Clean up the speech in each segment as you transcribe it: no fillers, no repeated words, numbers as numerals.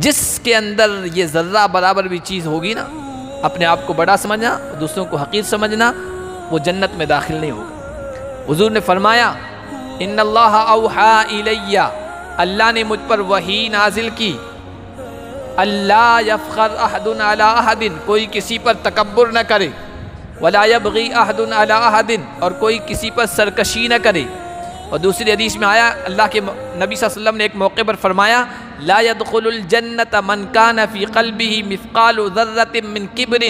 جس کے اندر یہ ذرہ برابر بھی چیز ہوگی نا، اپنے آپ کو بڑا سمجھنا، دوسروں کو حقیر سمجھنا، وہ جنت میں داخل نہیں ہوگا۔ حضور نے فرمایا ان اللہ اوحا الی، اللہ نے مجھ پر وحی نازل کی، اللہ یفخر احد علی احد، کوئی کسی پر تکبر نہ کرے، ولا یبغی احد علی احد، اور کوئی کسی پر سرکشی نہ کرے۔ اور دوسری حدیث میں آیا، اللہ کے نبی صلی اللہ علیہ وسلم نے ایک موقع پر فرمایا لا يدخل الجنت من کان فی قلبہ مثقال ذرۃ من کبر،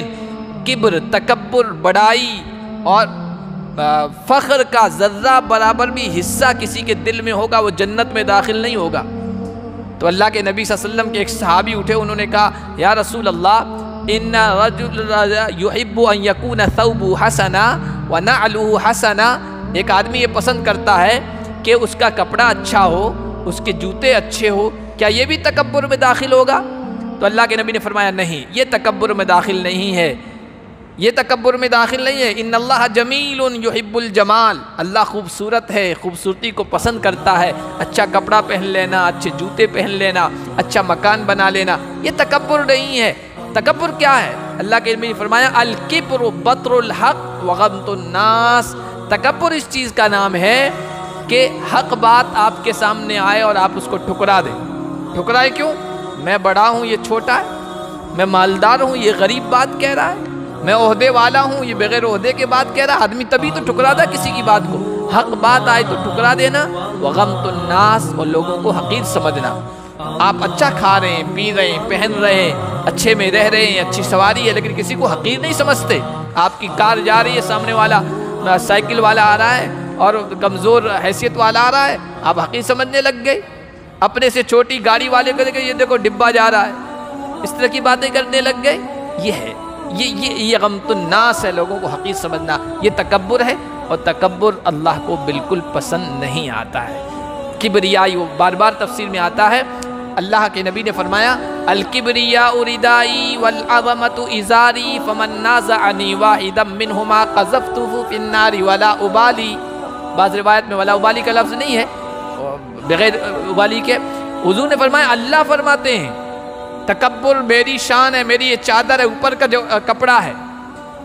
کبر تکبر، بڑائی اور فخر کا ذرہ برابر بھی حصہ کسی کے دل میں ہوگا وہ جنت میں داخل نہیں ہوگا۔ تو اللہ کے نبی صلی اللہ علیہ وسلم کے ایک صحابی اٹھے، انہوں نے کہا یا رسول اللہ ان رجل یحب ان یکون ثوبہ حسنا ونعلہ حسنا، ایک آدمی یہ پسند کرتا ہے کہ اس کا کپڑا اچھا ہو، اس کے جوتے اچھے ہو، کیا یہ بھی تکبر میں داخل ہوگا؟ تو اللہ کے نبی نے فرمایا نہیں، یہ تکبر میں داخل نہیں ہے، یہ تکبر میں داخل نہیں ہے۔ ان اللہ جمیل یحب الجمال، اللہ خوبصورت ہے، خوبصورتی کو پسند کرتا ہے، اچھا کپڑا پہن لینا، اچھے جوتے پہن لینا، اچھا مکان بنا لینا، یہ تکبر نہیں ہے۔ تکبر کیا ہے؟ اللہ کے نبی نے فرمایا الکبر بطر الحق وغمط الناس، تکبر اس چیز کا نام ہے کہ حق بات آپ کے سامنے آئے اور آپ اس کو ٹھکرا دیں۔ ٹھکرائے کیوں؟ میں بڑا ہوں یہ چھوٹا ہے، میں مالدار ہوں یہ غریب بات کہہ رہا ہے، میں عہدے والا ہوں یہ بغیر عہدے کے بات کہہ رہا ہے۔ آدمی تبھی تو ٹھکرا دا کسی کی بات کو، حق بات آئے تو ٹھکرا دینا، وغمط الناس، اور لوگوں کو حقیر سمجھنا۔ آپ اچھا کھا رہے ہیں، پی رہے ہیں، پہن رہے ہیں، اچھے میں رہ رہے ہیں، اچھی سواری ہے، لیکن کسی کو حقیر نہیں سمجھتے۔ آپ کی کار جا رہی ہے، سامنے والا سائیکل والا آ رہا ہے اور کمزور حیثیت والا آ رہا ہے، آپ حقیر سمجھنے لگ گئے۔ اپنے سے چھوٹی گاڑی والے کو دیکھیں، یہ دیکھو ڈبہ جا رہا ہے، اس طرح کی باتیں کرنے لگ گئے۔ یہ ہے یہ غمط الناس ہے، لوگوں کو حقیر سمجھنا، یہ تکبر ہے، اور تکبر اللہ کو بالکل پسند نہیں آتا ہے۔ کبریائی بار بار تفسیر میں آتا ہے، اللہ کے نبی نے فرمایا الکبریاء ردائی والعظمت ازاری فمن نازعنی واحدا منہما قذفتہ فی النار ولا ابالی۔ بعض روایت میں ولا ابالی کا لفظ نہیں ہے، بغیر ابالی کے۔ حضور نے فرمایا، اللہ فرماتے ہیں تکبر میری شان ہے، میری یہ چادر ہے، اوپر کا جو کپڑا ہے،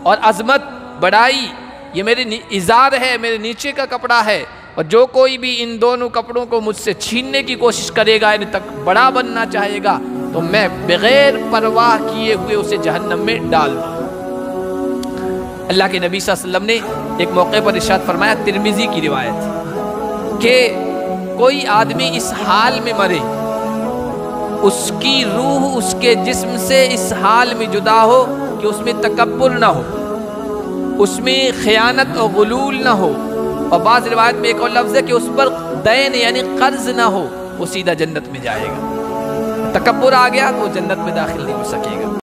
اور عظمت بڑائی یہ میری ازار ہے، میرے نیچے کا کپڑا ہے، اور جو کوئی بھی ان دونوں کپڑوں کو مجھ سے چھیننے کی کوشش کرے گا، یعنی تک بڑا بننا چاہے گا، تو میں بغیر پرواہ کیے ہوئے اسے جہنم میں ڈال دوں۔ اللہ کے نبی صلی اللہ علیہ وسلم نے ایک موقع پر ارشاد فرمایا، ترمذی کی روایت، کہ کوئی آدمی اس حال میں مرے، اس کی روح اس کے جسم سے اس حال میں جدا ہو کہ اس میں تکبر نہ ہو، اس میں خیانت اور غلول نہ ہو، اور بعض روایت میں ایک اور لفظ ہے کہ اس پر دین یعنی قرض نہ ہو، وہ سیدھا جنت میں جائے گا۔ تکبر آ گیا تو وہ جنت میں داخل نہیں ہو سکے گا۔